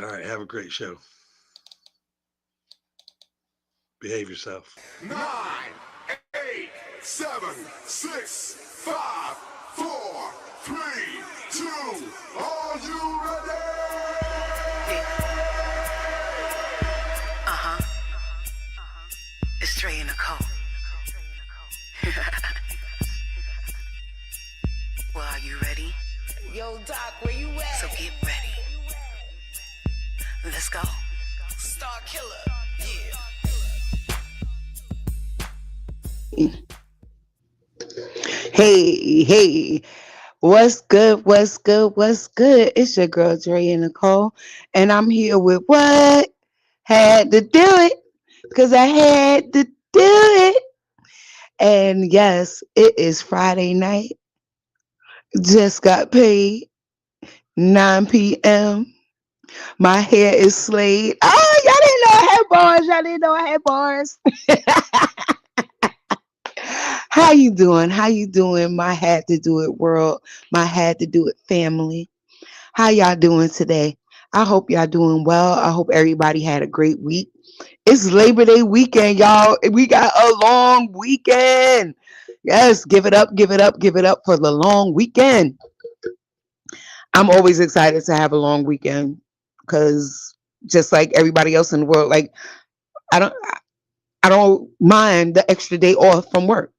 All right, have a great show. Behave yourself. 9, 8, 7, 6, 5, 4, 3, 2. Are you ready? Uh-huh. It's Drea Nicole. Well, are you ready? Yo, Doc, where you at? So get ready. Let's go. Star Killer. Yeah. Hey, hey, what's good? What's good? What's good? It's your girl Drea Nicole, and I'm here with what? Had to do it because I had to do it. And yes, it is Friday night. Just got paid 9 p.m. My hair is slayed. Oh, y'all didn't know I had bars. Y'all didn't know I had bars. How you doing? How you doing? My had to do it world. My had to do it family. How y'all doing today? I hope y'all doing well. I hope everybody had a great week. It's Labor Day weekend, y'all. We got a long weekend. Yes, give it up, give it up, give it up for the long weekend. I'm always excited to have a long weekend because just like everybody else in the world, like I don't I don't mind the extra day off from work.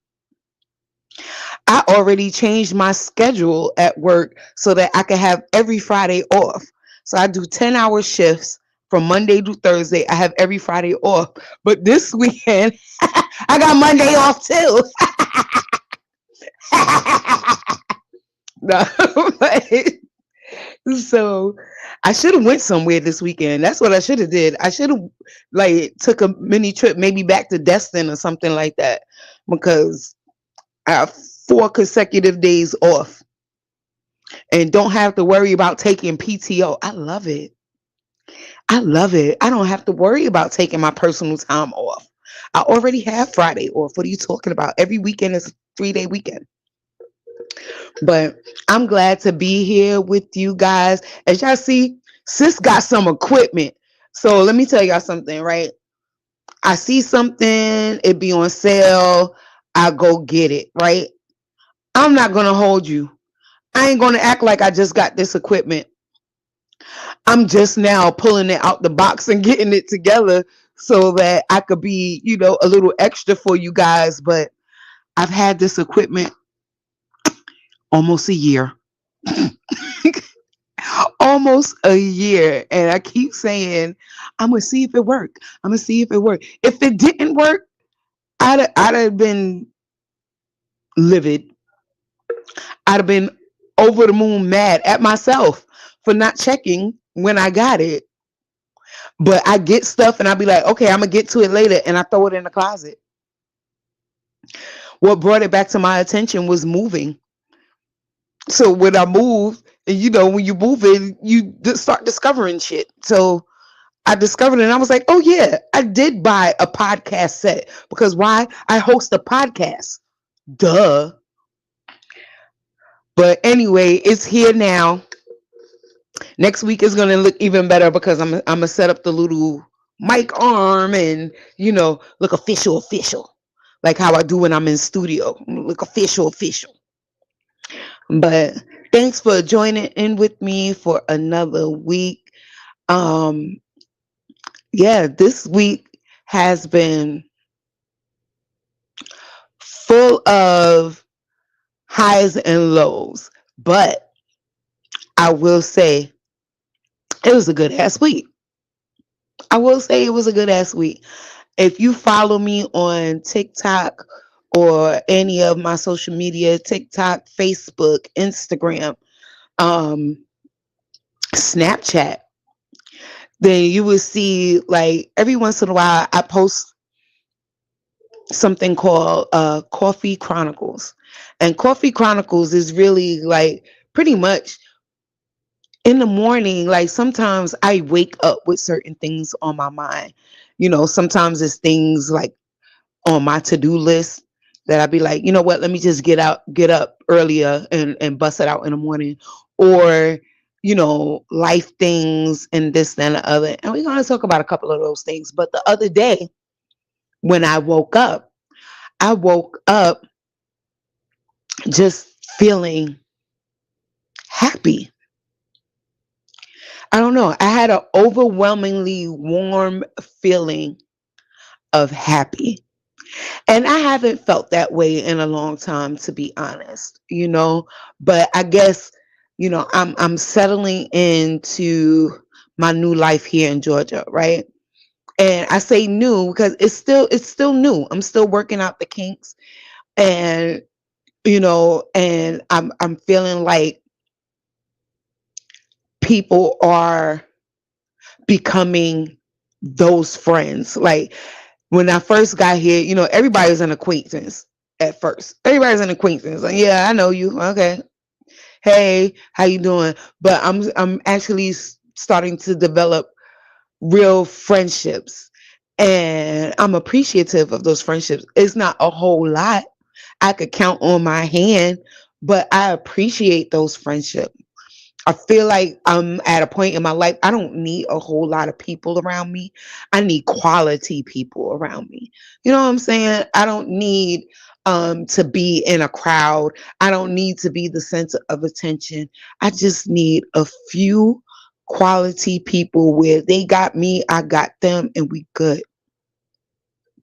I already changed my schedule at work so that I can have every Friday off. So I do 10-hour shifts from Monday to Thursday. I have every Friday off. But this weekend, I got Monday off too. No, so I should have went somewhere this weekend. That's what I should have did. I should have like took a mini trip, maybe back to Destin or something like that, because I have 4 consecutive days off and don't have to worry about taking PTO. I love it. I love it. I don't have to worry about taking my personal time off. I already have Friday off. What are you talking about? Every weekend is a 3-day weekend. But I'm glad to be here with you guys. As y'all see, sis got some equipment. So let me tell y'all something, right? I see something, it be on sale, I go get it, right? I'm not gonna hold you. I ain't gonna act like I just got this equipment. I'm just now pulling it out the box and getting it together so that I could be, a little extra for you guys. But I've had this equipment almost a year. Almost a year. And I keep saying, I'm gonna see if it worked. I'm gonna see if it worked. If it didn't work, I'd have been livid. I'd have been over the moon mad at myself for not checking when I got it. But I get stuff and I'll be like, okay, I'm gonna get to it later, and I throw it in the closet. What brought it back to my attention was moving. So when I moved, and when you move it, you start discovering shit. So I discovered it and I was like, oh yeah, I did buy a podcast set because why? I host a podcast. Duh. But anyway, it's here now. Next week is gonna look even better because I'm gonna set up the little mic arm and look official, like how I do when I'm in studio. Look official. But thanks for joining in with me for another week. Um, yeah, this week has been full of highs and lows, but I will say it was a good ass week. I will say it was a good ass week. If you follow me on TikTok or any of my social media, TikTok, Facebook, Instagram, um, Snapchat, then you will see like every once in a while I post something called Coffee Chronicles. And Coffee Chronicles is really like pretty much in the morning, like sometimes I wake up with certain things on my mind. Sometimes it's things like on my to-do list that I'd be like, you know what, let me just get up earlier and bust it out in the morning. Or life things and this, that, and the other. And we're going to talk about a couple of those things. But the other day, when I woke up just feeling happy. I don't know. I had an overwhelmingly warm feeling of happy. And I haven't felt that way in a long time, to be honest. But I guess, I'm settling into my new life here in Georgia, right? And I say new because it's still new. I'm still working out the kinks, and and I'm feeling like people are becoming those friends. Like when I first got here, everybody's an acquaintance at first. Everybody's an acquaintance. Like, yeah, I know you. Okay. Hey, how you doing? But I'm actually starting to develop real friendships. And I'm appreciative of those friendships. It's not a whole lot. I could count on my hand, but I appreciate those friendships. I feel like I'm at a point in my life, I don't need a whole lot of people around me. I need quality people around me. You know what I'm saying? I don't need to be in a crowd. I don't need to be the center of attention. I just need a few quality people where they got me, I got them, and we good.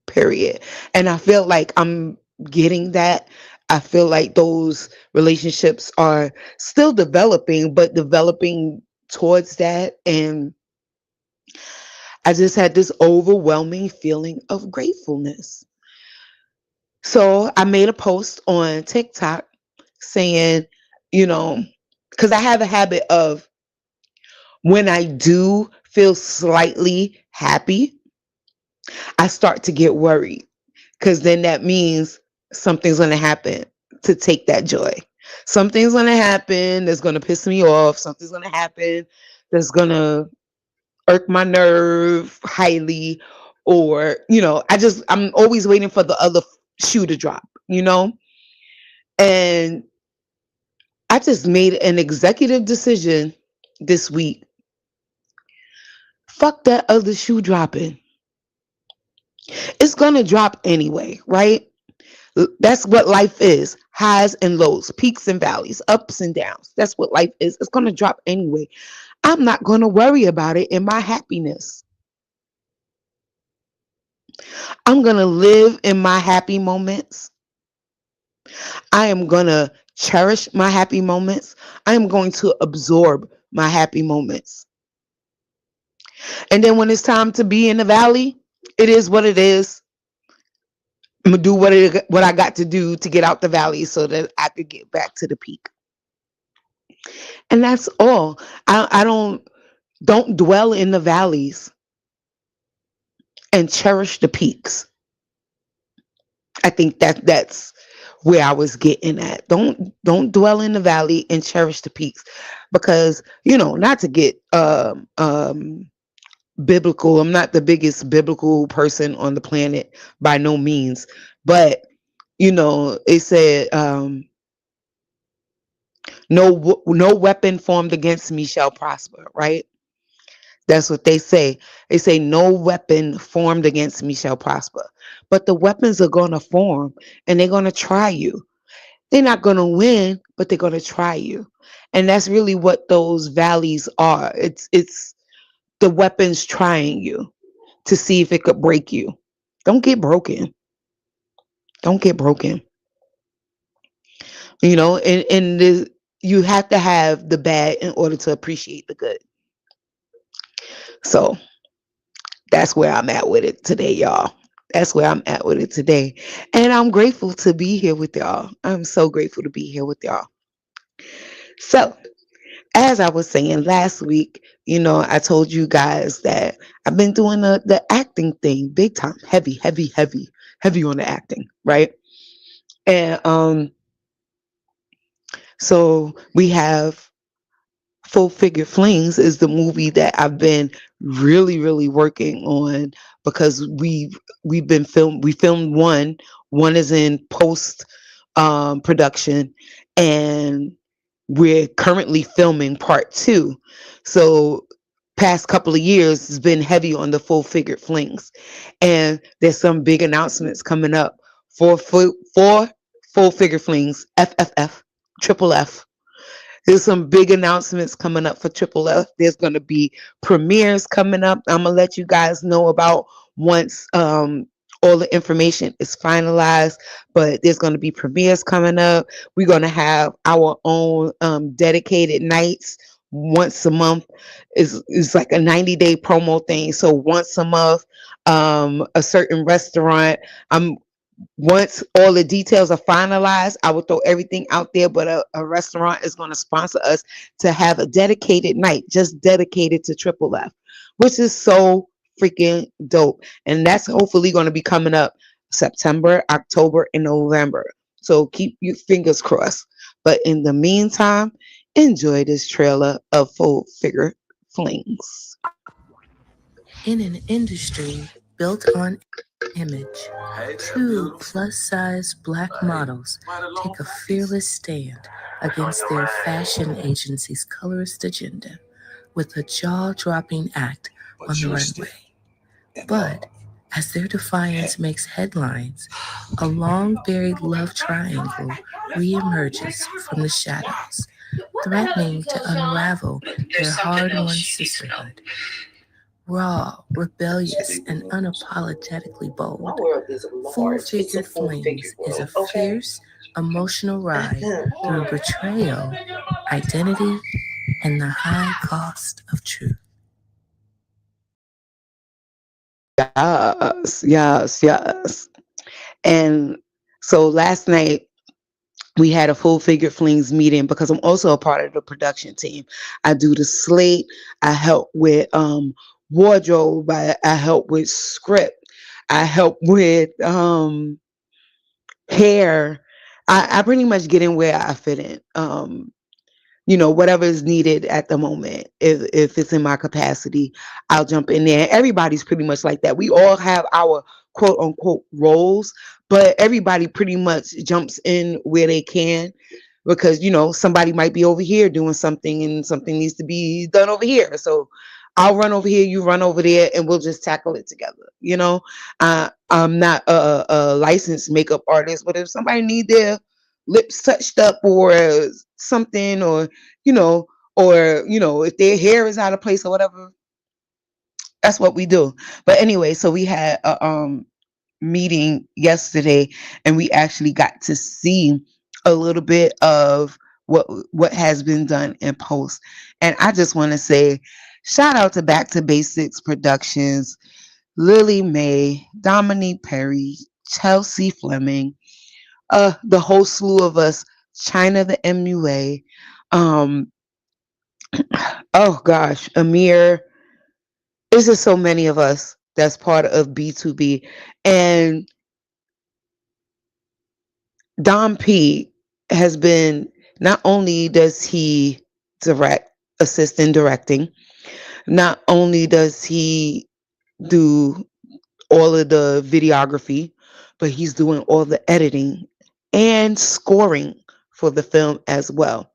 Period. And I feel like I'm getting that. I feel like those relationships are still developing, but developing towards that. And I just had this overwhelming feeling of gratefulness. So I made a post on TikTok saying, you know, because I have a habit of when I do feel slightly happy, I start to get worried because then that means something's going to happen to take that joy. Something's going to happen that's going to piss me off. Something's going to happen that's going to irk my nerve highly. Or, I'm always waiting for the other shoe to drop. And I just made an executive decision this week. Fuck that other shoe dropping. It's going to drop anyway, right? That's what life is. Highs and lows, peaks and valleys, ups and downs. That's what life is. It's going to drop anyway. I'm not going to worry about it in my happiness. I'm going to live in my happy moments. I am going to cherish my happy moments. I am going to absorb my happy moments. And then when it's time to be in the valley, it is what it is. I'm gonna do what I got to do to get out the valley so that I could get back to the peak. And that's all. I don't dwell in the valleys and cherish the peaks. I think that's where I was getting at. Don't dwell in the valley and cherish the peaks, because not to get biblical. I'm not the biggest biblical person on the planet by no means, but it said no weapon formed against me shall prosper, right? That's what they say. They say no weapon formed against me shall prosper. But the weapons are going to form, and they're going to try you. They're not going to win, but they're going to try you. And that's really what those valleys are. It's the weapons trying you to see if it could break you. Don't get broken. Don't get broken. And you have to have the bad in order to appreciate the good. So that's where I'm at with it today, y'all. That's where I'm at with it today. And I'm grateful to be here with y'all. I'm so grateful to be here with y'all. So, as I was saying last week, I told you guys that I've been doing the acting thing big time. Heavy, heavy, heavy, heavy on the acting, right? And so we have Full Figure Flings is the movie that I've been really, really working on, because we filmed one is in post production, and we're currently filming part two. So past couple of years has been heavy on the full figured flings, and there's some big announcements coming up for full figure flings, FFF, triple F. There's some big announcements coming up for Triple F. There's going to be premieres coming up. I'm gonna let you guys know about once all the information is finalized. But there's going to be premieres coming up. We're going to have our own dedicated nights once a month. Is like a 90-day promo thing. So once a month, a certain restaurant. I'm Once all the details are finalized, I will throw everything out there. But a restaurant is going to sponsor us to have a dedicated night, just dedicated to Triple F, which is so freaking dope. And that's hopefully going to be coming up September, October, and November. So keep your fingers crossed. But in the meantime, enjoy this trailer of Full Figure Flings. In an industry built on image, two plus-size black models take a fearless stand against their fashion agency's colorist agenda with a jaw-dropping act on the runway. But as their defiance makes headlines, a long-buried love triangle reemerges from the shadows, threatening to unravel their hard-won sisterhood. Raw, rebellious, and unapologetically bold, Full Figured Flings is a fierce, emotional ride through betrayal, identity, and the high cost of truth. Yes, yes, yes. And so last night we had a Full Figure Flings meeting because I'm also a part of the production team. I do the slate. I help with wardrobe. I help with script. I help with hair. I pretty much get in where I fit in. Whatever is needed at the moment. If it's in my capacity, I'll jump in there. Everybody's pretty much like that. We all have our quote unquote roles, but everybody pretty much jumps in where they can because somebody might be over here doing something and something needs to be done over here. So I'll run over here, you run over there, and we'll just tackle it together. I'm not a licensed makeup artist, but if somebody need their lips touched up or something, or if their hair is out of place or whatever, that's what we do. But anyway, so we had a meeting yesterday, and we actually got to see a little bit of what has been done in post. And I just want to say shout out to Back to Basics Productions, Lily Mae, Dominique Perry, Chelsea Fleming, the whole slew of us, China the MUA, oh gosh, Amir. It's just so many of us that's part of B2B. And Dom P has been, not only does he assist in directing, not only does he do all of the videography, but he's doing all the editing and scoring for the film as well.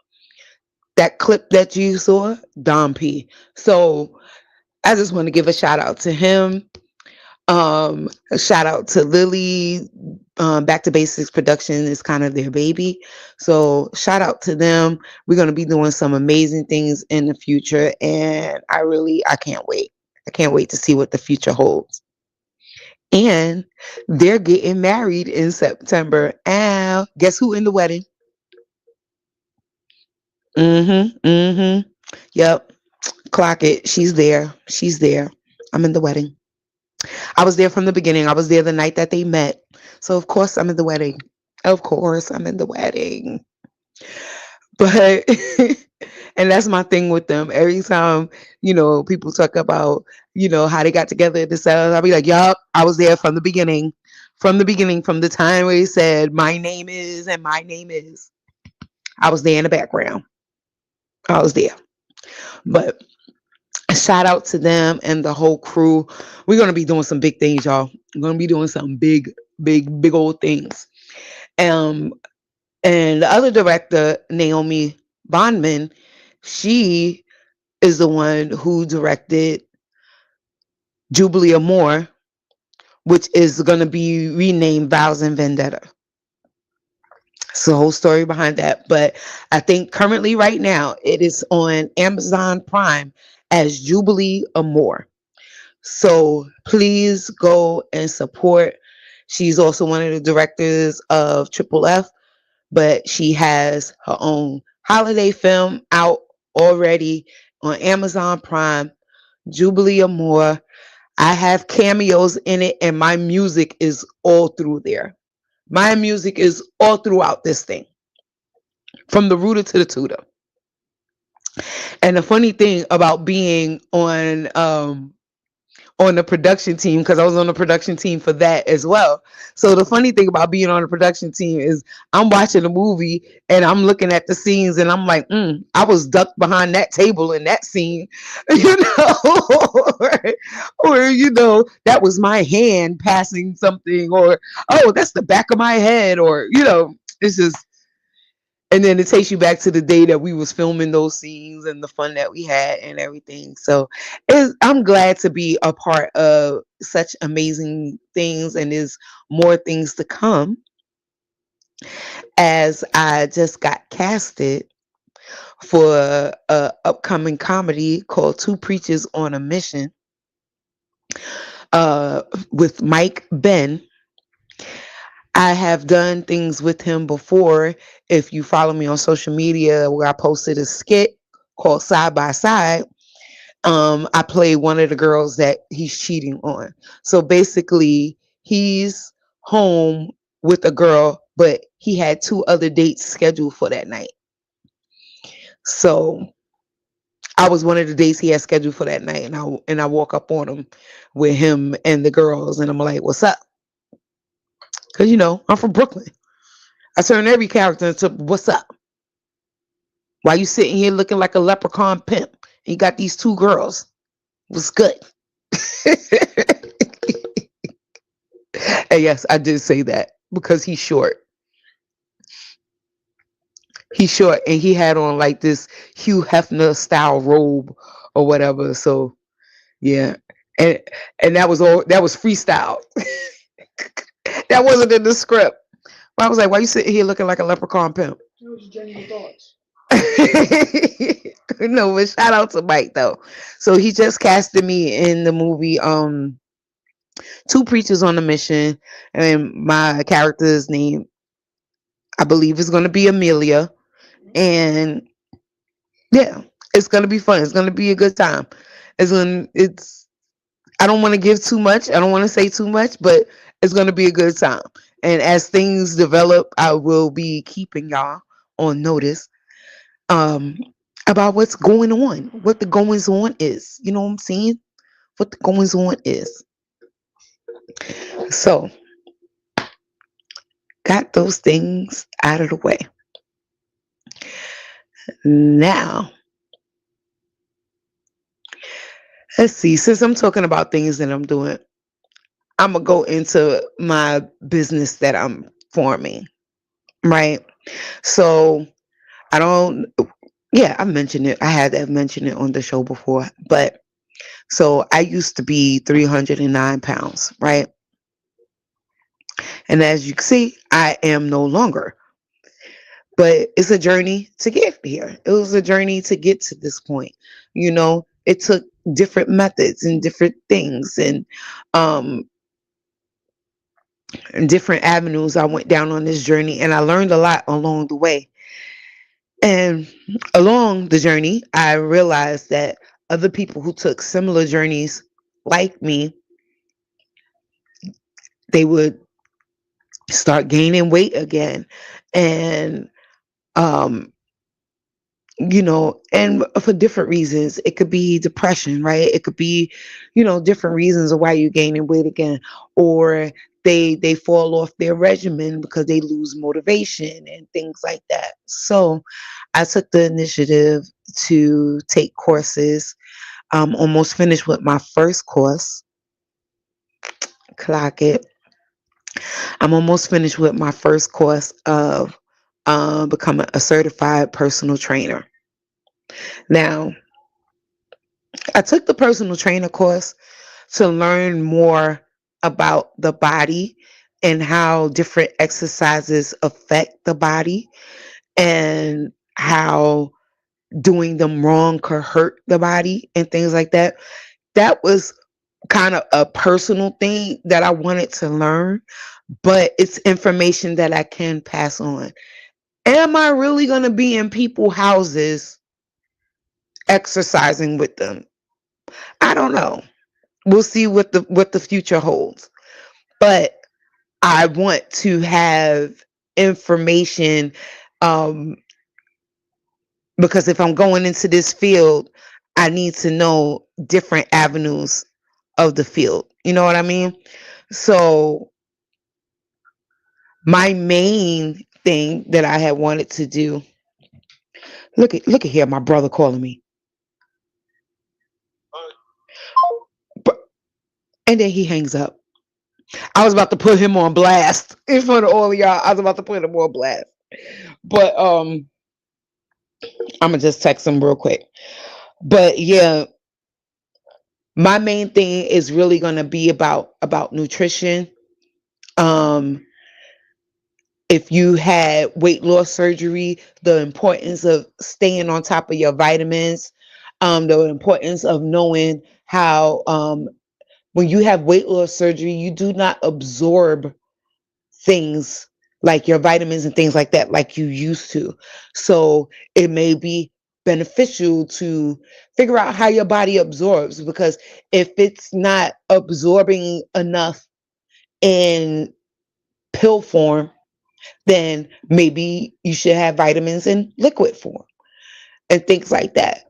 That clip that you saw, Dom P. So I just want to give a shout out to him. A shout out to Lily. Back to Basics Production is kind of their baby. So shout out to them. We're going to be doing some amazing things in the future. And I can't wait. I can't wait to see what the future holds. And they're getting married in September. And guess who in the wedding? Yep. Clock it. She's there. She's there. I'm in the wedding. I was there from the beginning. I was there the night that they met. So of course I'm in the wedding. Of course I'm in the wedding. But and that's my thing with them. Every time, people talk about, how they got together at the cells, I'll be like, yup, I was there from the beginning. From the time where he said, my name is, and my name is. I was there in the background. I was there. But shout out to them and the whole crew. We're going to be doing some big things, y'all. We're going to be doing some big, big, big old things. And the other director, Naomi, Bondman, she is the one who directed Jubilee Amore, which is going to be renamed Vows and Vendetta. It's the whole story behind that. But I think currently, right now, it is on Amazon Prime as Jubilee Amore. So please go and support. She's also one of the directors of Triple F, but she has her own holiday film out already on Amazon Prime, Jubilee Amore. I have cameos in it, and my music is all through there. My music is all throughout this thing, from the rooter to the tutor. And the funny thing about being on the production team, because I was on the production team for that as well. So the funny thing about being on the production team is I'm watching a movie and I'm looking at the scenes and I'm like, I was ducked behind that table in that scene, or that was my hand passing something, or oh, that's the back of my head, or it's just. And then it takes you back to the day that we was filming those scenes and the fun that we had and everything. So I'm glad to be a part of such amazing things, and there's more things to come, as I just got casted for a upcoming comedy called Two Preachers on a Mission with Mike Ben. I have done things with him before. If you follow me on social media, where I posted a skit called Side by Side, I play one of the girls that he's cheating on. So basically, he's home with a girl, but he had 2 other dates scheduled for that night. So I was one of the dates he had scheduled for that night, and I walk up on him with him and the girls, and I'm like, "What's up?" Because I'm from Brooklyn. I turn every character into "What's up?" Why you sitting here looking like a leprechaun pimp? And you got these 2 girls. What's good? And yes, I did say that because he's short. He's short, and he had on like this Hugh Hefner style robe or whatever. So yeah, and that was all. That was freestyle. That wasn't in the script. I was like, "Why you sitting here looking like a leprechaun pimp?" It was genuine thoughts. No, but shout out to Mike though. So he just casted me in the movie Two Preachers on a Mission, and my character's name, I believe, is going to be Amelia. And yeah, it's going to be fun. It's going to be a good time. I don't want to give too much. I don't want to say too much, but it's going to be a good time. And as things develop, I will be keeping y'all on notice about what's going on, what the goings on is. You know what I'm saying? What the goings on is. So, got those things out of the way. Now, let's see. Since I'm talking about things that I'm doing, I'm going to go into my business that I'm forming, right? So, I mentioned it. I had to mention it on the show before. But, so I used to be 309 pounds, right? And as you can see, I am no longer. But it's a journey to get here. It was a journey to get to this point. It took different methods and different things and different avenues I went down on this journey, and I learned a lot along the way. And along the journey, I realized that other people who took similar journeys like me, they would start gaining weight again. And and for different reasons. It could be depression, right? It could be, different reasons of why you're gaining weight again, or they fall off their regimen because they lose motivation and things like that. So I took the initiative to take courses. Almost finished with my first course. Clock it. I'm almost finished with my first course of become a certified personal trainer. Now, I took the personal trainer course to learn more about the body and how different exercises affect the body and how doing them wrong could hurt the body and things like that. That was kind of a personal thing that I wanted to learn, but it's information that I can pass on. Am I really going to be in people's houses exercising with them? I don't know. We'll see what the future holds. But I want to have information, um, because if I'm going into this field, I need to know different avenues of the field. You know what I mean? So my main thing that I had wanted to do. Look at here, my brother calling me. And then he hangs up. I was about to put him on blast in front of all of y'all. I was about to put him on blast. But I'm gonna just text him real quick. But yeah, my main thing is really gonna be about nutrition. Um, if you had weight loss surgery, the importance of staying on top of your vitamins, the importance of knowing how when you have weight loss surgery, you do not absorb things like your vitamins and things like that like you used to. So it may be beneficial to figure out how your body absorbs, because if it's not absorbing enough in pill form, then maybe you should have vitamins in liquid form and things like that.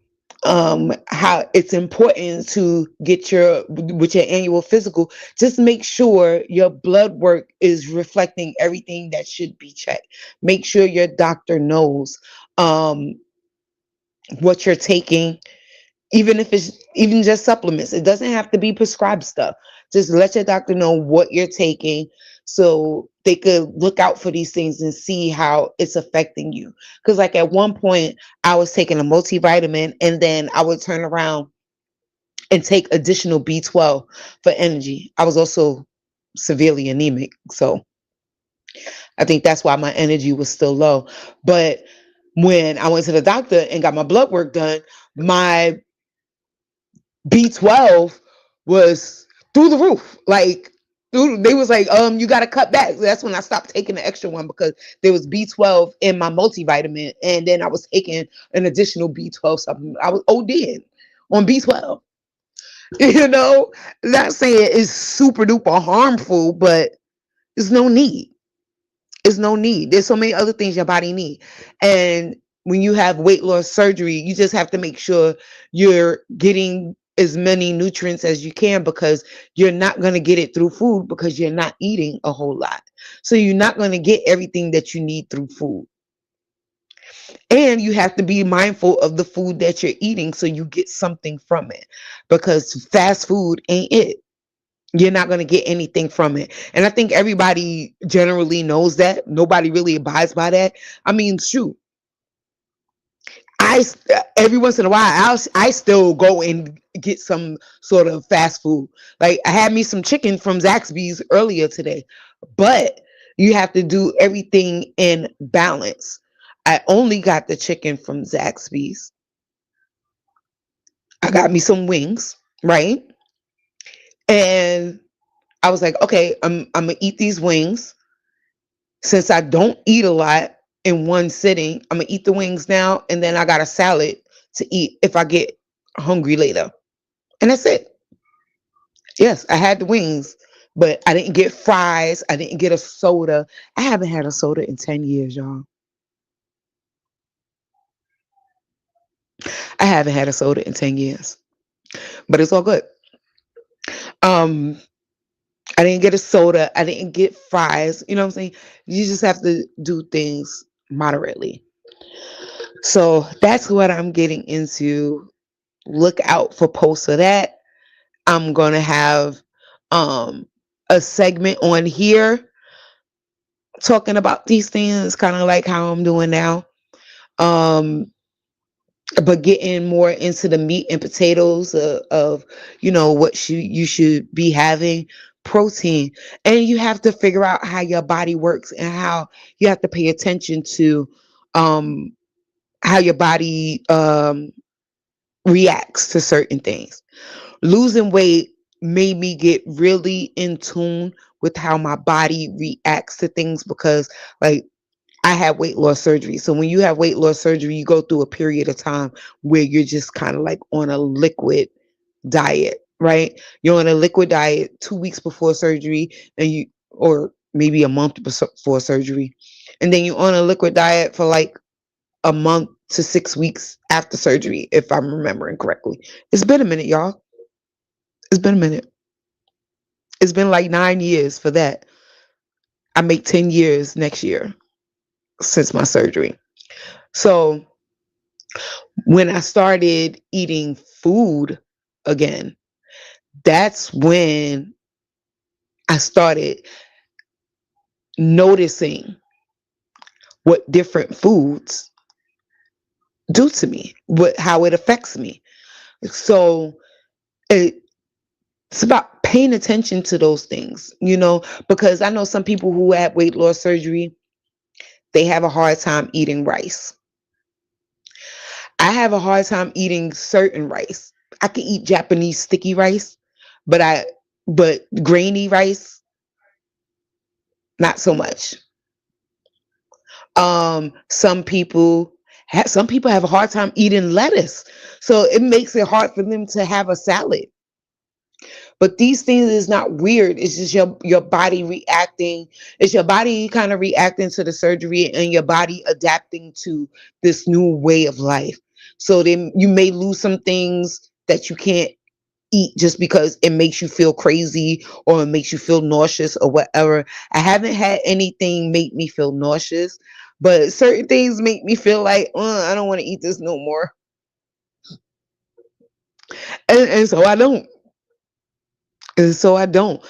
How it's important to get with your annual physical, just make sure your blood work is reflecting everything that should be checked. Make sure your doctor knows um, what you're taking, even if it's even just supplements. It doesn't have to be prescribed stuff. Just let your doctor know what you're taking so they could look out for these things and see how it's affecting you. Because like at one point I was taking a multivitamin and then I would turn around and take additional B12 for energy. I was also severely anemic, so I think that's why my energy was still low. But when I went to the doctor and got my blood work done, my B12 was through the roof. Like they was like, you gotta cut back. That's when I stopped taking the extra one, because there was B12 in my multivitamin, and then I was taking an additional B12 supplement. I was ODing on B12. You know, not saying it's super duper harmful, but there's no need. There's no need. There's so many other things your body need. And when you have weight loss surgery, you just have to make sure you're getting as many nutrients as you can, because you're not going to get it through food because you're not eating a whole lot. So you're not going to get everything that you need through food. And you have to be mindful of the food that you're eating so you get something from it, because fast food ain't it. You're not going to get anything from it. And I think everybody generally knows that. Nobody really abides by that. I mean, shoot. I every once in a while I still go and get some sort of fast food. Like I had me some chicken from Zaxby's earlier today, but you have to do everything in balance. I only got the chicken from Zaxby's. I got me some wings, right? And I was like, okay, I'm gonna eat these wings. Since I don't eat a lot in one sitting, I'm gonna eat the wings now, and then I got a salad to eat if I get hungry later. And that's it. Yes, I had the wings, but I didn't get fries. I didn't get a soda. I haven't had a soda in 10 years, y'all. I haven't had a soda in 10 years. But it's all good. Um, I didn't get a soda. I didn't get fries. You know what I'm saying? You just have to do things moderately. So that's what I'm getting into. Look out for posts of that. I'm gonna have a segment on here talking about these things, kind of like how I'm doing now. Um, but getting more into the meat and potatoes of what you should be having protein, and you have to figure out how your body works and how you have to pay attention to um how your body reacts to certain things. Losing weight made me get really in tune with how my body reacts to things, because like I had weight loss surgery. So when you have weight loss surgery, you go through a period of time where you're just kind of like on a liquid diet, right? You're on a liquid diet 2 weeks before surgery, or maybe a month before surgery. And then you're on a liquid diet for like a month to 6 weeks after surgery, if I'm remembering correctly. It's been a minute, y'all. It's been a minute. It's been like 9 years for that. I make 10 years next year since my surgery. So when I started eating food again, that's when I started noticing what different foods do to me, how it affects me. So it, it's about paying attention to those things, because I know some people who had weight loss surgery, they have a hard time eating rice. I have a hard time eating certain rice. I can eat Japanese sticky rice, but grainy rice, not so much. Some people have a hard time eating lettuce. So it makes it hard for them to have a salad. But these things is not weird. It's just your body reacting. It's your body kind of reacting to the surgery and your body adapting to this new way of life. So then you may lose some things that you can't eat just because it makes you feel crazy or it makes you feel nauseous or whatever. I haven't had anything make me feel nauseous, but certain things make me feel like, I don't want to eat this no more. And so I don't. And so I don't.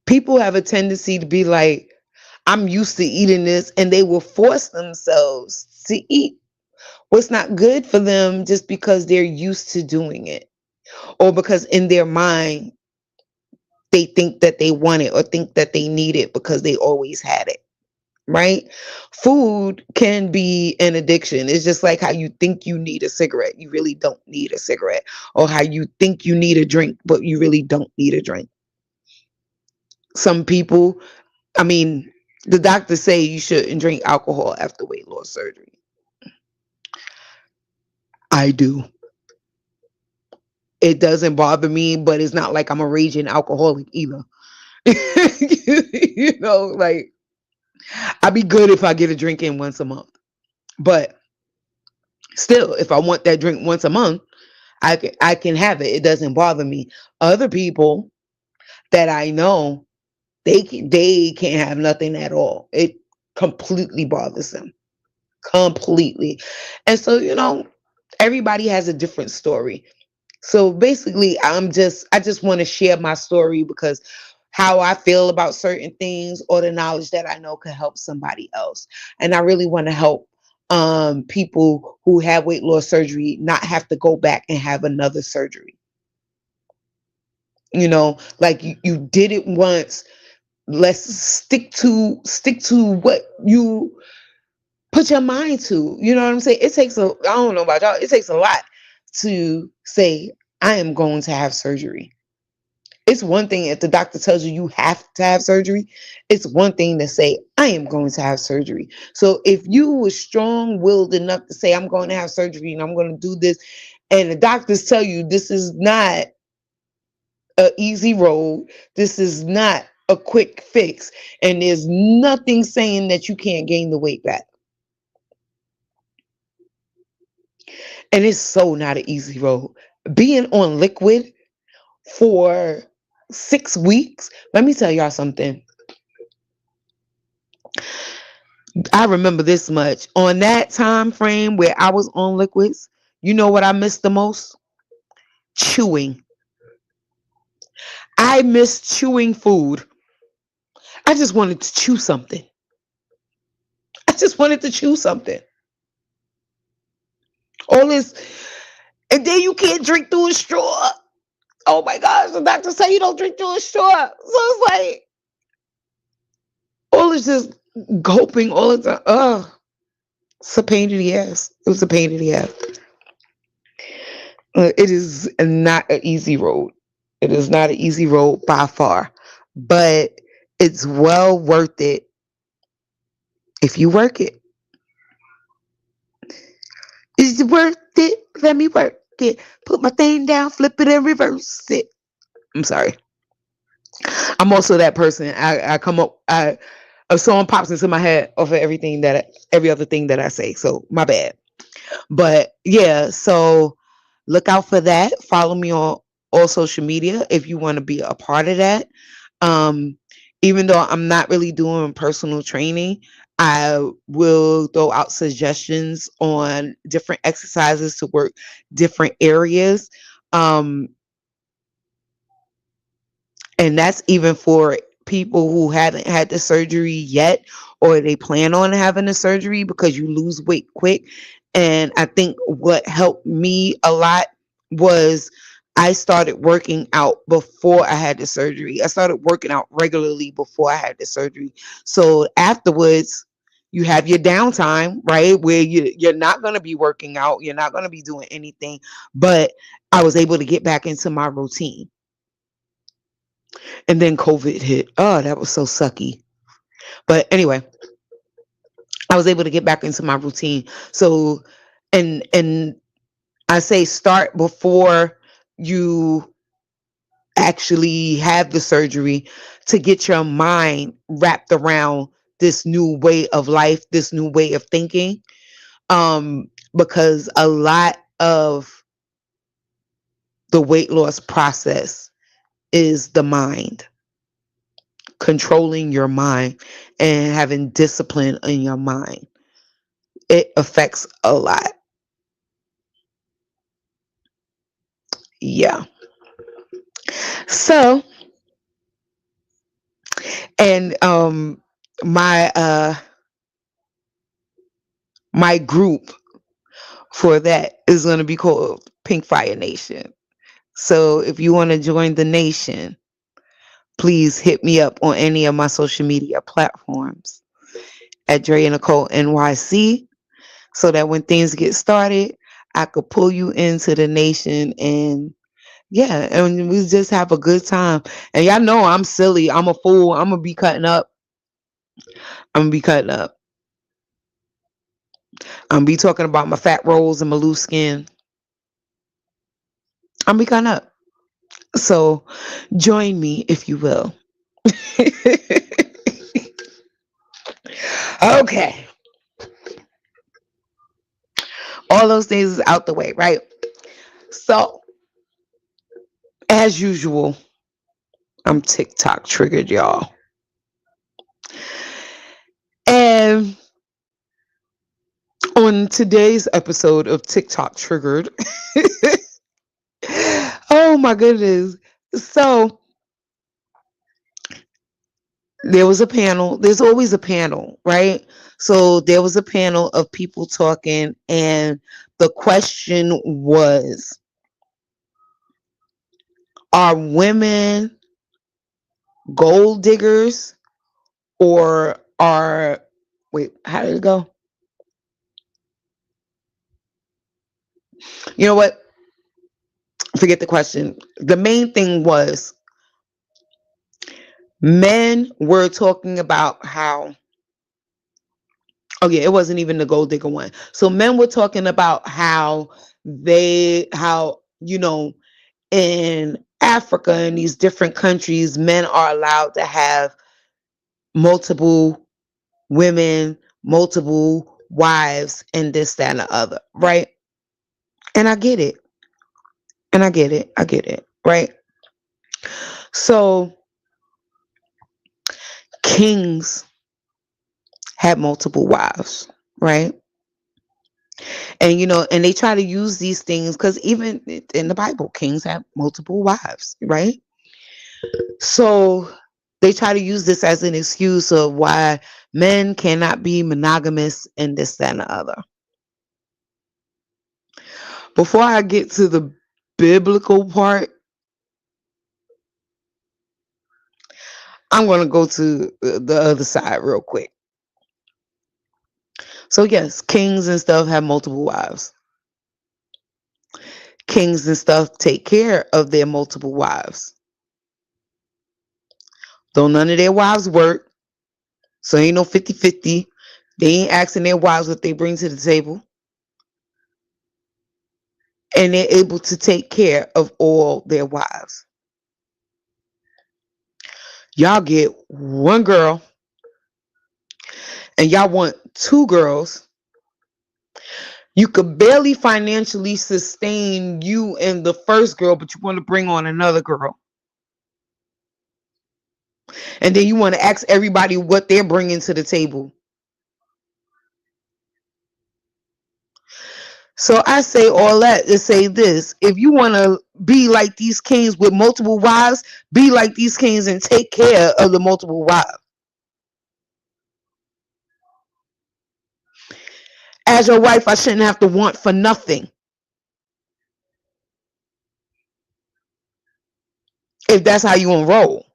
People have a tendency to be like, I'm used to eating this, and they will force themselves to eat what's not good for them just because they're used to doing it, or because in their mind they think that they want it or think that they need it because they always had it, right? Food can be an addiction. It's just like how you think you need a cigarette, you really don't need a cigarette, or how you think you need a drink, but you really don't need a drink. Some people, I mean, the doctors say you shouldn't drink alcohol after weight loss surgery. I do. It doesn't bother me, but it's not like I'm a raging alcoholic either. Like, I'd be good if I get a drink in once a month. But still, if I want that drink once a month, I can have it. It doesn't bother me. Other people that I know, they can't have nothing at all. It completely bothers them. Completely. And so, everybody has a different story. So basically, I just want to share my story, because how I feel about certain things or the knowledge that I know could help somebody else. And I really want to help people who have weight loss surgery not have to go back and have another surgery. Like you did it once. Let's stick to what you put your mind to. You know what I'm saying? I don't know about y'all, it takes a lot to say, I am going to have surgery. It's one thing if the doctor tells you you have to have surgery. It's one thing to say, I am going to have surgery. So if you were strong-willed enough to say, I'm going to have surgery and I'm going to do this, and the doctors tell you this is not an easy road, this is not a quick fix, and there's nothing saying that you can't gain the weight back. And it's so not an easy road. Being on liquid for 6 weeks, let me tell y'all something. I remember this much. On that time frame where I was on liquids, you know what I missed the most? Chewing. I missed chewing food. I just wanted to chew something. I just wanted to chew something. All this, and then you can't drink through a straw. Oh my gosh, the doctor say you don't drink through a straw. So it's like all is just gulping all the time. Ugh. It's a pain in the ass. It was a pain in the ass. It is not an easy road. It is not an easy road by far, but it's well worth it if you work it. It's worth it. Let me work it. Put my thing down, flip it, and reverse it. I'm sorry. I'm also that person. I come up. A song pops into my head over every other thing that I say. So my bad. But yeah, so look out for that. Follow me on all social media if you want to be a part of that. Um, Even though I'm not really doing personal training, I will throw out suggestions on different exercises to work different areas. Um, and that's even for people who haven't had the surgery yet or they plan on having the surgery, because you lose weight quick. And I think what helped me a lot was I started working out before I had the surgery. I started working out regularly before I had the surgery. So afterwards, you have your downtime, right? Where you're not going to be working out, you're not going to be doing anything. But I was able to get back into my routine. And then COVID hit. Oh, that was so sucky. But anyway, I was able to get back into my routine. So, and I say start before you actually have the surgery to get your mind wrapped around this new way of life, this new way of thinking. Because a lot of the weight loss process is the mind, controlling your mind and having discipline in your mind. It affects a lot. Yeah. So, and my my group for that is going to be called Pink Fire Nation. So if you want to join the nation, please hit me up on any of my social media platforms at Drea Nicole NYC, so that when things get started, I could pull you into the nation. And yeah, and we just have a good time. And y'all know I'm silly. I'm a fool. I'm gonna be cutting up. I'm gonna be cutting up. I'm gonna be talking about my fat rolls and my loose skin. I'm gonna be cutting up. So join me if you will. Okay. All those things is out the way, right? So as usual, I'm TikTok triggered, y'all. And on today's episode of TikTok Triggered, oh my goodness. So there was a panel. There's always a panel, right? So there was a panel of people talking, and the question was, are women gold diggers, or are, wait, how did it go? You know what? Forget the question. The main thing was men were talking about how, oh yeah, it wasn't even the gold digger one. So men were talking about how in Africa and these different countries, men are allowed to have multiple women, multiple wives, and this, that, and the other, right? And I get it. And I get it. I get it, right? So kings had multiple wives, right? And and they try to use these things because even in the Bible, kings have multiple wives, right? So They try to use this as an excuse of why men cannot be monogamous and this, that, and the other. Before I get to the biblical part, I'm going to go to the other side real quick. So, yes, kings and stuff have multiple wives. Kings and stuff take care of their multiple wives. Though none of their wives work, so ain't no 50-50. They ain't asking their wives what they bring to the table. And they're able to take care of all their wives. Y'all get one girl and y'all want two girls. You could barely financially sustain you and the first girl, but you want to bring on another girl. And then you want to ask everybody what they're bringing to the table. So I say all that to say this. If you want to be like these kings with multiple wives, be like these kings and take care of the multiple wives. As your wife, I shouldn't have to want for nothing. If that's how you want to roll.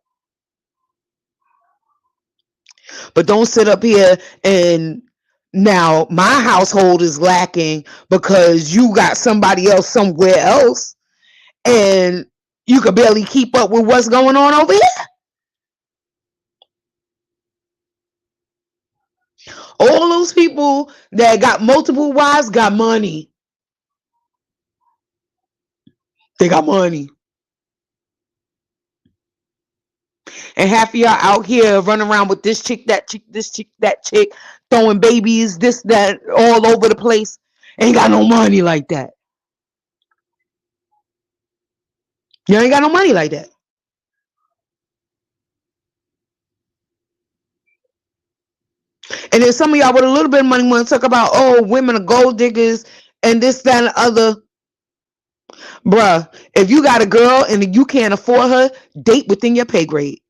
But don't sit up here and now my household is lacking because you got somebody else somewhere else and you could barely keep up with what's going on over here. All those people that got multiple wives got money. They got money. And half of y'all out here running around with this chick, that chick, this chick, that chick, throwing babies, this, that, all over the place. Ain't got no money like that. You ain't got no money like that. And then some of y'all with a little bit of money want to talk about, oh, women are gold diggers and this, that, and the other. Bruh, if you got a girl and you can't afford her, date within your pay grade.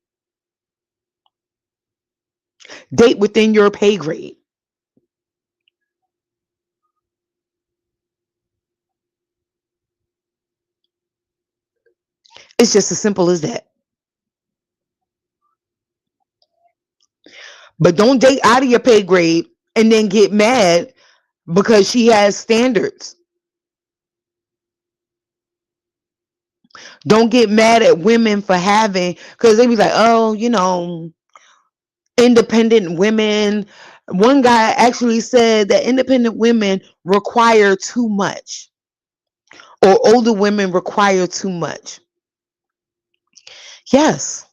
Date within your pay grade. It's just as simple as that. But don't date out of your pay grade and then get mad because she has standards. Don't get mad at women for having, because they be like, oh, you know, independent women. One guy actually said that independent women require too much, or older women require too much. Yes.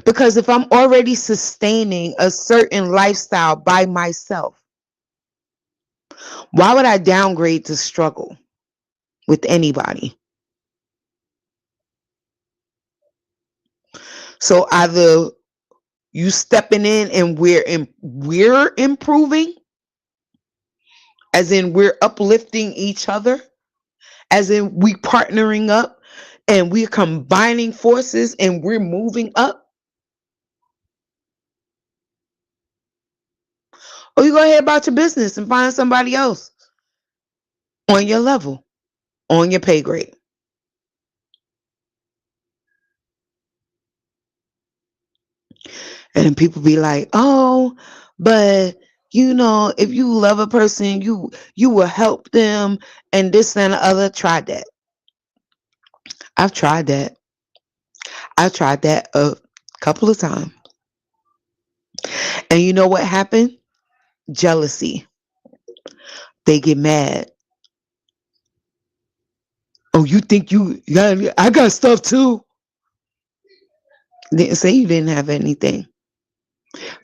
Because if I'm already sustaining a certain lifestyle by myself, why would I downgrade to struggle with anybody? So either you stepping in and we're improving, as in we're uplifting each other, as in we partnering up and we're combining forces and we're moving up. Or you go ahead about your business and find somebody else on your level, on your pay grade. And then people be like, oh, but you know, if you love a person, you will help them and this and the other. Try that. I've tried that. I've tried that a couple of times. And you know what happened? Jealousy. They get mad. Oh, you think I got stuff too. Didn't say you didn't have anything.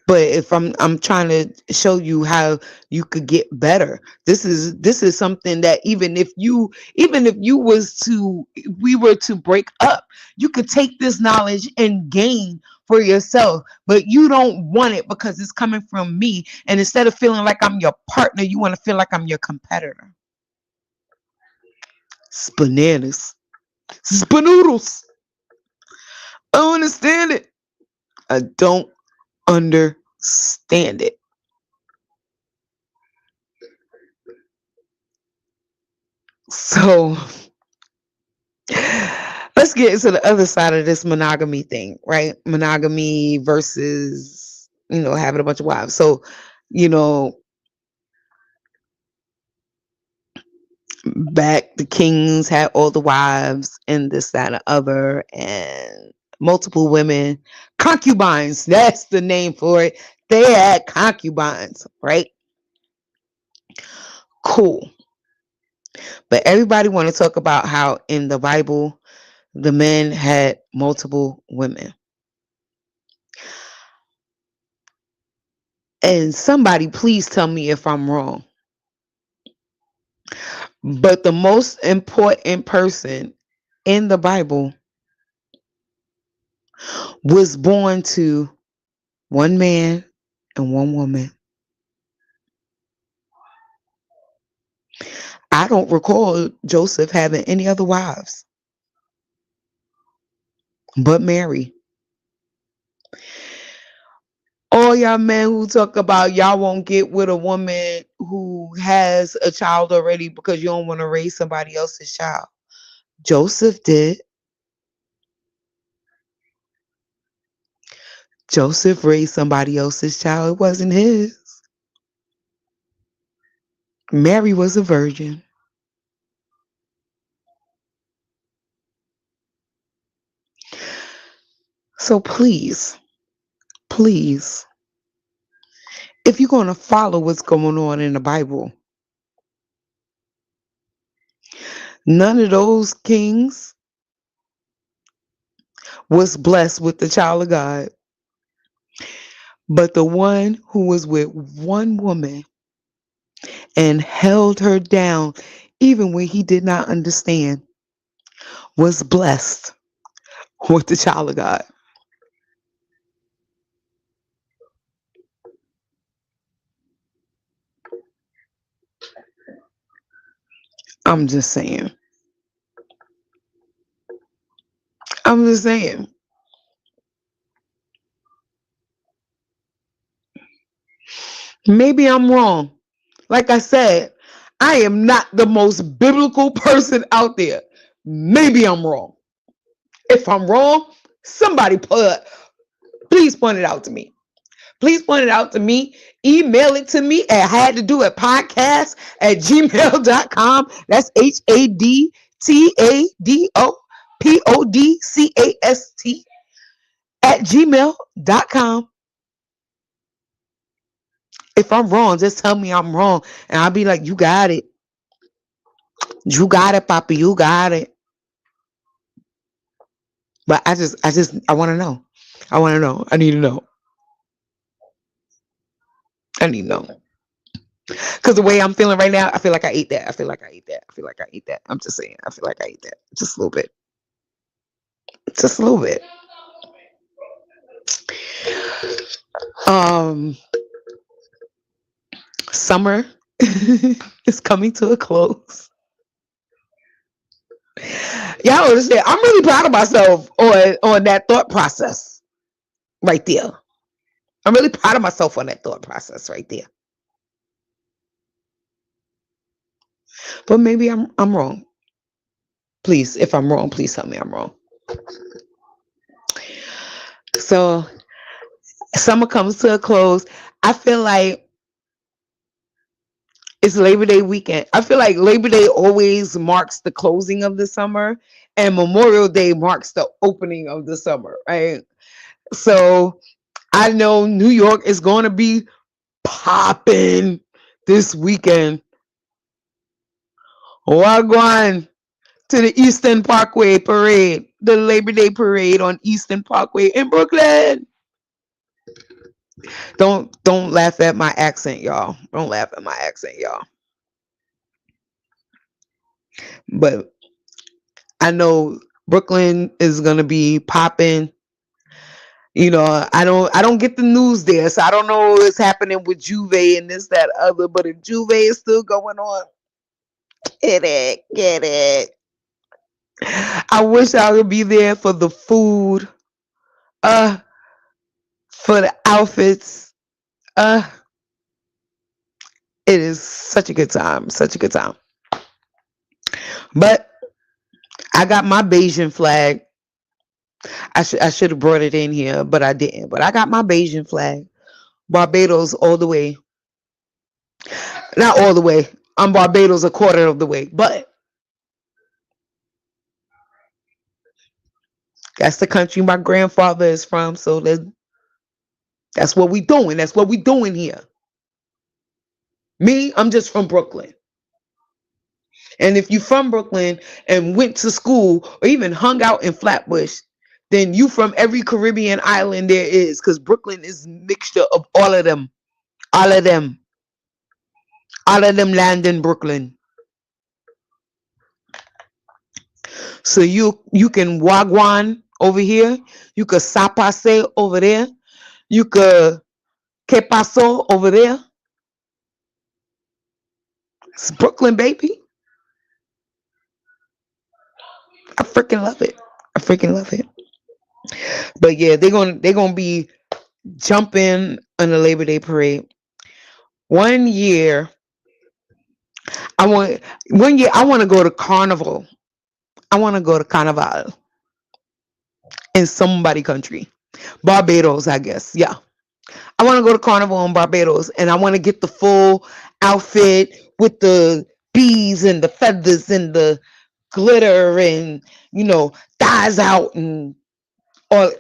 But if I'm trying to show you how you could get better. This is something that even if we were to break up, you could take this knowledge and gain for yourself, but you don't want it because it's coming from me. And instead of feeling like I'm your partner, you want to feel like I'm your competitor. It's bananas. Spanoodles. I don't understand it. I don't understand it. So let's get into the other side of this monogamy thing, right? Monogamy versus, having a bunch of wives. So, you know, back the kings had all the wives and this, that, and the other, and multiple women, concubines. That's the name for it. They had concubines, right? Cool. But everybody want to talk about how in the Bible the men had multiple women. And somebody please tell me if I'm wrong. But the most important person in the Bible was born to one man and one woman. I don't recall Joseph having any other wives but Mary. All y'all men who talk about y'all won't get with a woman who has a child already because you don't want to raise somebody else's child. Joseph did. Joseph raised somebody else's child. It wasn't his. Mary was a virgin. So please, please, if you're going to follow what's going on in the Bible, none of those kings was blessed with the child of God, but the one who was with one woman and held her down even when he did not understand was blessed with the child of God. I'm just saying. I'm just saying. Maybe I'm wrong. Like I said, I am not the most biblical person out there. Maybe I'm wrong. If I'm wrong, somebody please point it out to me. Please point it out to me. Email it to me at hadtadopodcast@gmail.com. That's HADTADOPODCAST @gmail.com. If I'm wrong, just tell me I'm wrong. And I'll be like, you got it. You got it, Papa. You got it. But I want to know. I want to know. I need to know. I need to know. Because the way I'm feeling right now, I feel like I ate that. I feel like I ate that. I feel like I ate that. I'm just saying. I feel like I ate that. Just a little bit. Just a little bit. Summer is coming to a close. Y'all understand? I'm really proud of myself on that thought process right there. I'm really proud of myself on that thought process right there. But maybe I'm wrong. Please, if I'm wrong, please tell me I'm wrong. So summer comes to a close. I feel like it's Labor Day weekend. I feel like Labor Day always marks the closing of the summer, and Memorial Day marks the opening of the summer, right? So I know New York is going to be popping this weekend. Wagwan to the Eastern Parkway Parade, the Labor Day Parade on Eastern Parkway in Brooklyn. Don't laugh at my accent, y'all. Don't laugh at my accent, y'all. But I know Brooklyn is gonna be popping. I don't get the news there, so I don't know what's happening with Juve and this, that, other. But if Juve is still going on, get it. I wish I could be there for the food. Uh, for the outfits. Uh, it is such a good time. Such a good time. But I got my Bayesian flag. I should have brought it in here, but I didn't. But I got my Bayesian flag. Barbados all the way. Not all the way. I'm Barbados a quarter of the way. But that's the country my grandfather is from. So that's what we doing. That's what we doing here. Me, I'm just from Brooklyn. And if you from Brooklyn and went to school or even hung out in Flatbush, then you from every Caribbean island there is, because Brooklyn is a mixture of all of them. All of them. All of them land in Brooklyn. So you can wagwan over here. You could sapase over there. You could que paso over there. It's Brooklyn, baby. I freaking love it. I freaking love it. But yeah, they're gonna be jumping on the Labor Day parade. One year, I want I want to go to Carnival. I want to go to Carnival in somebody country. Barbados, I guess. Yeah. I want to go to Carnival in Barbados and I want to get the full outfit with the bees and the feathers and the glitter and, thighs out and all.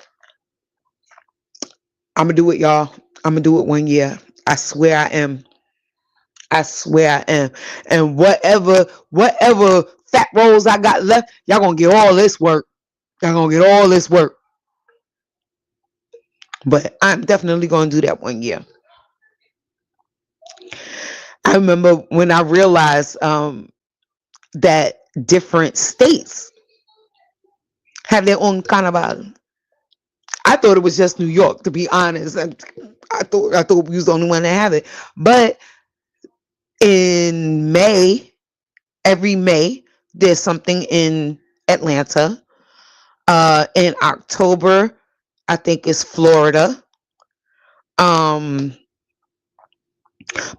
I'm going to do it, y'all. I'm going to do it one year. I swear I am. I swear I am. And whatever fat rolls I got left, y'all going to get all this work. Y'all going to get all this work. But I'm definitely going to do that one year. I remember when I realized that different states have their own carnival. I thought it was just New York, to be honest. I thought we was the only one that have it. But in May, every May, there's something in Atlanta. In October, I think it's Florida. Um,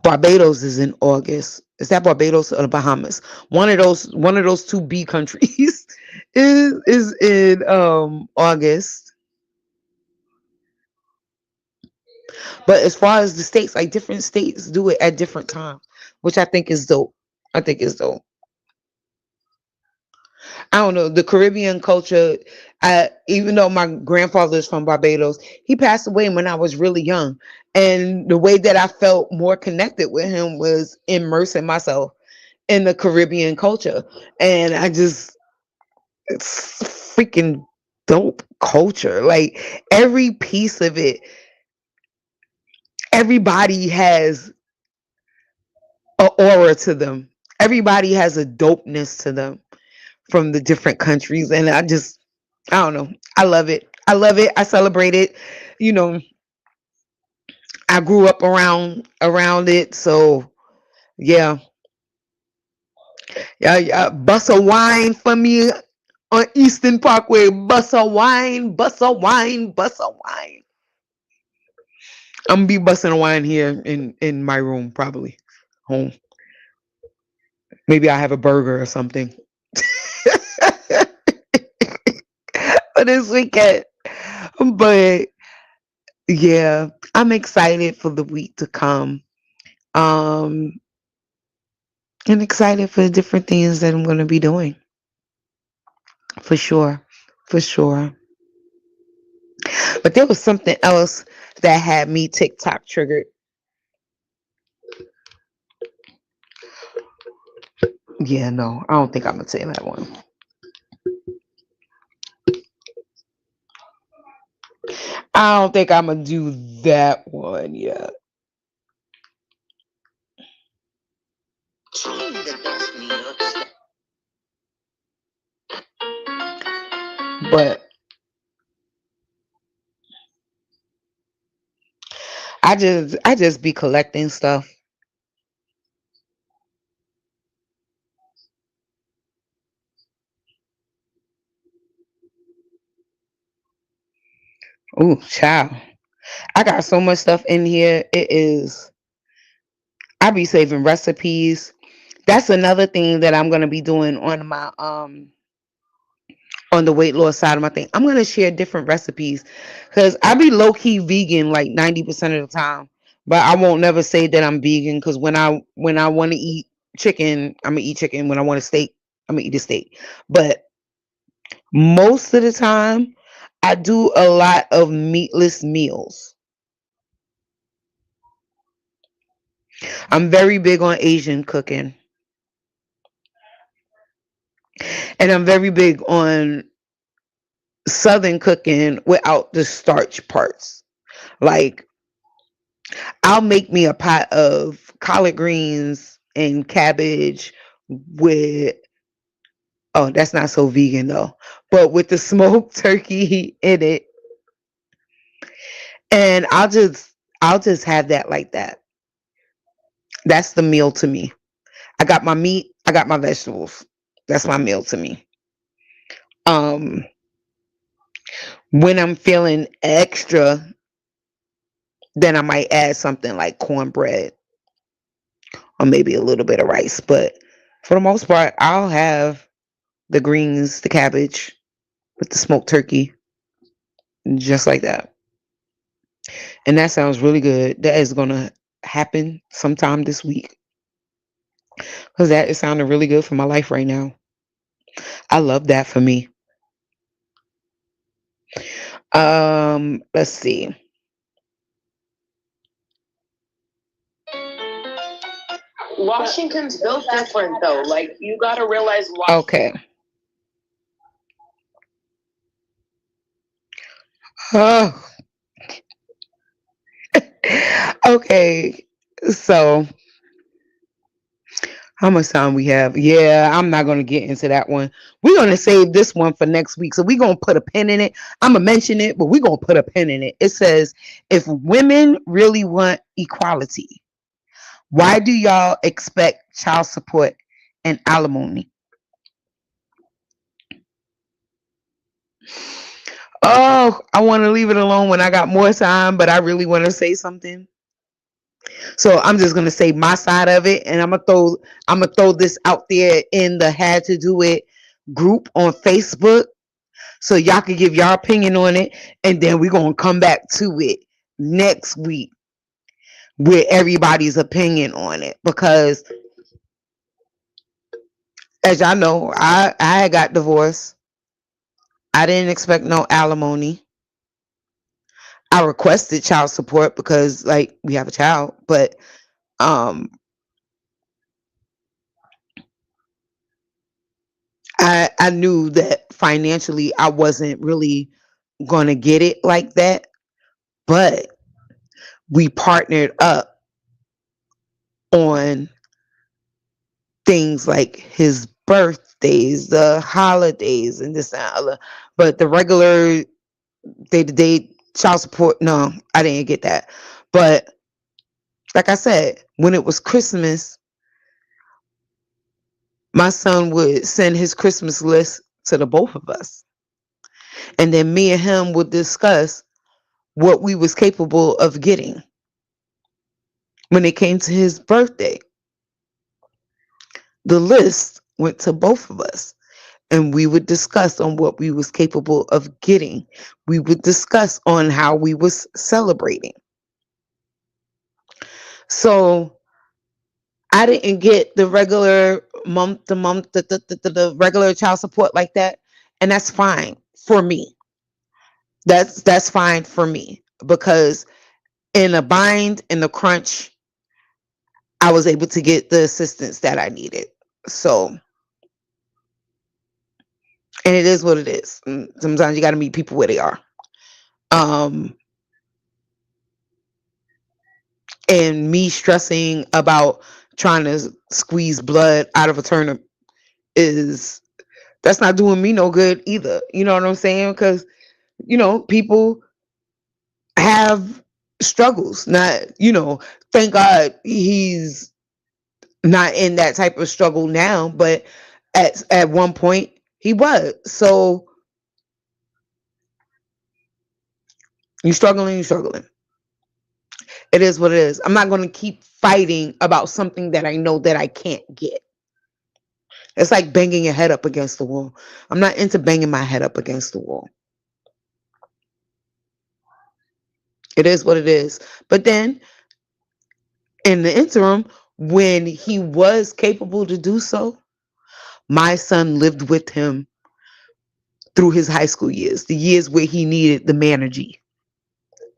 Barbados is in August. Is that Barbados or the Bahamas? One of those two B countries is in August. But as far as the states, like different states do it at different times, which I think is dope. I think it's dope. I don't know, the Caribbean culture. Even though my grandfather is from Barbados, he passed away when I was really young, and the way that I felt more connected with him was immersing myself in the Caribbean culture, and it's freaking dope culture. Like every piece of it, everybody has an aura to them. Everybody has a dopeness to them from the different countries, and I don't know. I love it. I love it. I celebrate it. You know, I grew up around it, so yeah. Yeah, yeah. Bust a wine for me on Eastern Parkway. Bust a wine, bust a wine, bust a wine. I'm gonna be busting a wine here in my room, probably home. Maybe I have a burger or something for this weekend. But yeah, I'm excited for the week to come. Um, and excited for the different things that I'm going to be doing. For sure. For sure. But there was something else that had me TikTok triggered. Yeah, no, I don't think I'm going to say that one. I don't think I'm going to do that one yet. But I just be collecting stuff. Ooh, child. I got so much stuff in here. It is I be saving recipes. That's another thing that I'm gonna be doing on the weight loss side of my thing. I'm gonna share different recipes because I be low key vegan like 90% of the time, but I won't never say that I'm vegan because when I want to eat chicken, I'm gonna eat chicken. When I want a steak, I'm gonna eat a steak. But most of the time, I do a lot of meatless meals. I'm very big on Asian cooking, and I'm very big on Southern cooking without the starch parts. Like I'll make me a pot of collard greens and cabbage with oh, that's not so vegan though, but with the smoked turkey in it, and I'll just have that like that. That's the meal to me. I got my meat, I got my vegetables. That's my meal to me. Um, when I'm feeling extra, then I might add something like cornbread or maybe a little bit of rice. But for the most part, I'll have the greens, the cabbage with the smoked turkey, just like that. And that sounds really good. That is gonna happen sometime this week because that is sounding really good for my life right now. I love that for me. Let's see. Washington's built different though. Like you gotta realize why. Okay. Oh, okay. So how much time we have? Yeah, I'm not gonna get into that one. We're gonna save this one for next week. So we're gonna put a pin in it. I'm gonna mention it, but we're gonna put a pin in it. It says, if women really want equality, why do y'all expect child support and alimony? Oh, I want to leave it alone when I got more time, but I really want to say something. So I'm just gonna say my side of it, and I'm gonna throw this out there in the Had to Do It group on Facebook, so y'all can give your opinion on it, and then we're gonna come back to it next week with everybody's opinion on it. Because as y'all know, I had got divorced. I didn't expect no alimony. I requested child support because like we have a child, but um I knew that financially I wasn't really gonna get it like that, but we partnered up on things like his birthdays, the holidays, and this and that other. But the regular day to day child support, no, I didn't get that. But like I said, when it was Christmas, my son would send his Christmas list to the both of us. And then me and him would discuss what we was capable of getting when it came to his birthday. The list went to both of us, and we would discuss on what we was capable of getting. We would discuss on how we was celebrating. So I didn't get the regular month to month, the regular child support like that, and that's fine for me. That's fine for me because in a bind, in the crunch, I was able to get the assistance that I needed. So, and it is what it is. Sometimes you got to meet people where they are. Um, and me stressing about trying to squeeze blood out of a turnip is that's not doing me no good either. You know what I'm saying? Because people have struggles. Not thank God he's not in that type of struggle now, but at one point he was. So You struggling, you struggling. It is what it is. I'm not going to keep fighting about something that I know that I can't get. It's like banging your head up against the wall. I'm not into banging my head up against the wall. It is what it is. But then in the interim, when he was capable to do so, my son lived with him through his high school years, the years where he needed the man energy.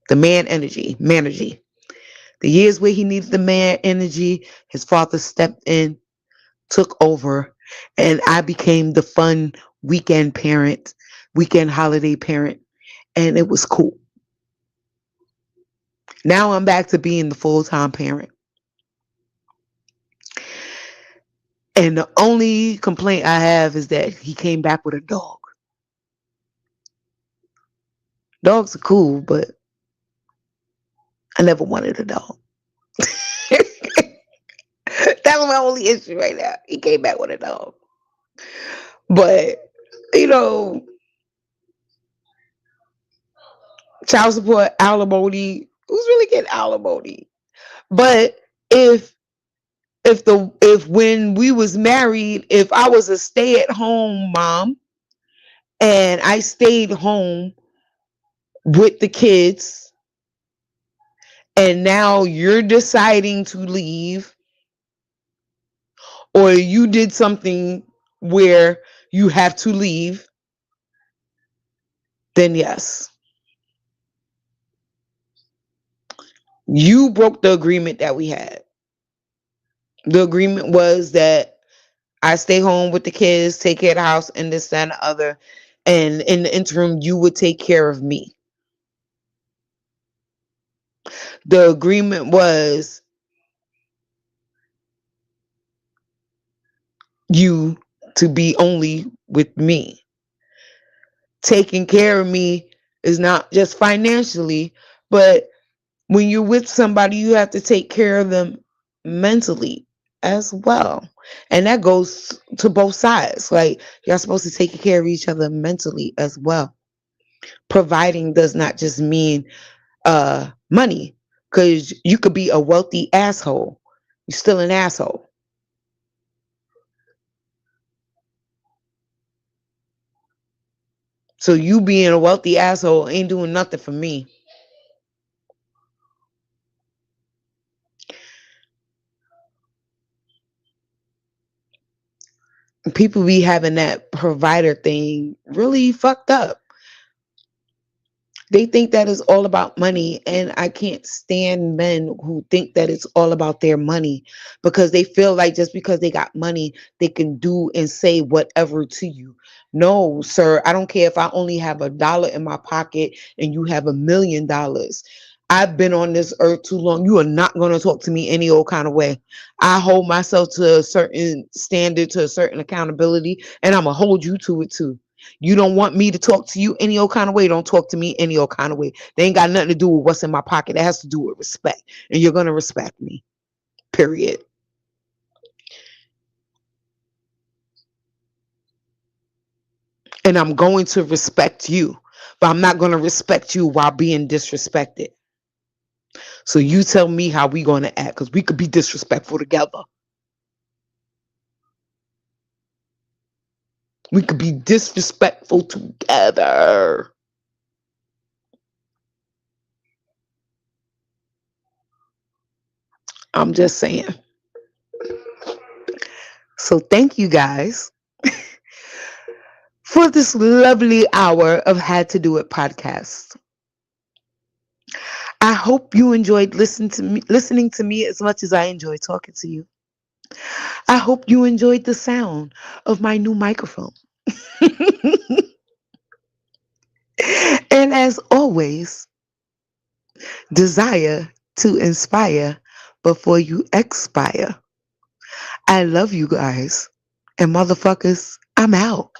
The years where he needed the man energy, his father stepped in, took over, and I became the fun weekend parent, weekend holiday parent, and it was cool. Now I'm back to being the full-time parent. And the only complaint I have is that he came back with a dog. Dogs are cool, but I never wanted a dog. That's my only issue right now. He came back with a dog. But, you know, child support, alimony, who's really getting alimony? But if when we was married, if I was a stay-at-home mom and I stayed home with the kids and now you're deciding to leave, or you did something where you have to leave, then yes. You broke the agreement that we had. The agreement was that I stay home with the kids, take care of the house, and this, that, and the other. And in the interim, you would take care of me. The agreement was you to be only with me. Taking care of me is not just financially, but when you're with somebody, you have to take care of them mentally as well. And that goes to both sides. Like, you're supposed to take care of each other mentally as well. Providing does not just mean money, because you could be a wealthy asshole. You're still an asshole. So you being a wealthy asshole ain't doing nothing for me. People be having that provider thing really fucked up. They think that is all about money, and I can't stand men who think that it's all about their money, because they feel like just because they got money, they can do and say whatever to you. No, sir, I don't care if I only have $1 in my pocket and you have $1,000,000. I've been on this earth too long. You are not going to talk to me any old kind of way. I hold myself to a certain standard, to a certain accountability, and I'm going to hold you to it too. You don't want me to talk to you any old kind of way, don't talk to me any old kind of way. They ain't got nothing to do with what's in my pocket. It has to do with respect. And you're going to respect me. Period. And I'm going to respect you. But I'm not going to respect you while being disrespected. So you tell me how we going to act, because we could be disrespectful together. We could be disrespectful together. I'm just saying. So thank you guys for this lovely hour of Had to Do It podcast. I hope you enjoyed listening to me as much as I enjoyed talking to you. I hope you enjoyed the sound of my new microphone. And as always, desire to inspire before you expire. I love you guys. And motherfuckers, I'm out.